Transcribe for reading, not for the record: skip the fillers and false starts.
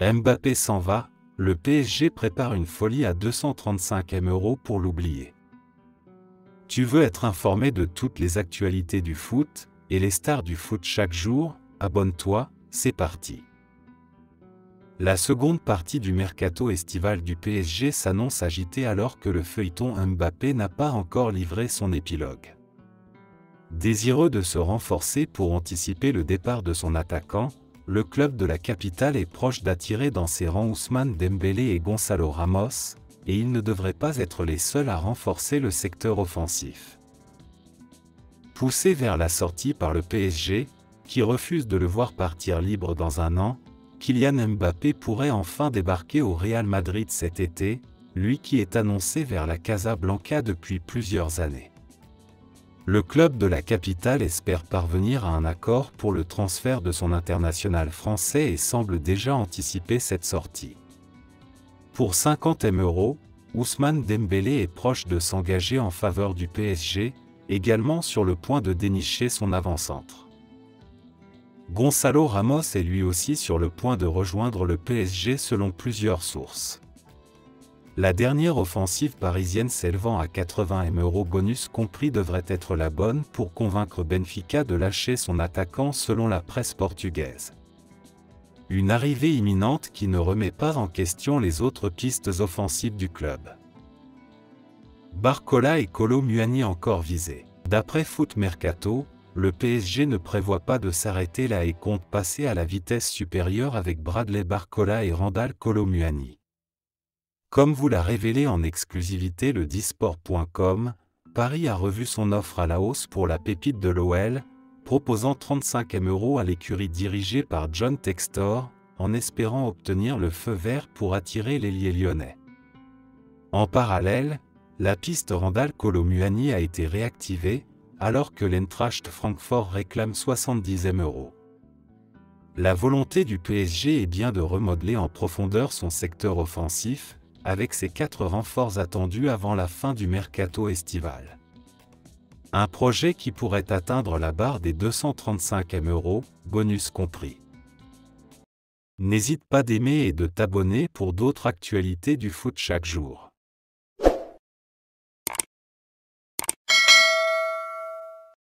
Mbappé s'en va, le PSG prépare une folie à 235 M € pour l'oublier. Tu veux être informé de toutes les actualités du foot et les stars du foot chaque jour? Abonne-toi, c'est parti. La seconde partie du mercato estival du PSG s'annonce agitée alors que le feuilleton Mbappé n'a pas encore livré son épilogue. Désireux de se renforcer pour anticiper le départ de son attaquant, le club de la capitale est proche d'attirer dans ses rangs Ousmane Dembélé et Gonçalo Ramos, et ils ne devraient pas être les seuls à renforcer le secteur offensif. Poussé vers la sortie par le PSG, qui refuse de le voir partir libre dans un an, Kylian Mbappé pourrait enfin débarquer au Real Madrid cet été, lui qui est annoncé vers la Casablanca depuis plusieurs années. Le club de la capitale espère parvenir à un accord pour le transfert de son international français et semble déjà anticiper cette sortie. Pour 50 M €, Ousmane Dembélé est proche de s'engager en faveur du PSG, également sur le point de dénicher son avant-centre. Gonçalo Ramos est lui aussi sur le point de rejoindre le PSG selon plusieurs sources. La dernière offensive parisienne s'élevant à 80 M € bonus compris devrait être la bonne pour convaincre Benfica de lâcher son attaquant selon la presse portugaise. Une arrivée imminente qui ne remet pas en question les autres pistes offensives du club. Barcola et Kolo Muani encore visés. D'après Foot Mercato, le PSG ne prévoit pas de s'arrêter là et compte passer à la vitesse supérieure avec Bradley Barcola et Randal Kolo Muani. Comme vous l'a révélé en exclusivité le Disport.com, Paris a revu son offre à la hausse pour la pépite de l'OL, proposant 35 M € à l'écurie dirigée par John Textor, en espérant obtenir le feu vert pour attirer l'ailier lyonnais. En parallèle, la piste Randal Kolo Muani a été réactivée, alors que l'Eintracht Francfort réclame 70 M €. La volonté du PSG est bien de remodeler en profondeur son secteur offensif, avec ses 4 renforts attendus avant la fin du mercato estival. Un projet qui pourrait atteindre la barre des 235 M €, bonus compris. N'hésite pas d'aimer et de t'abonner pour d'autres actualités du foot chaque jour.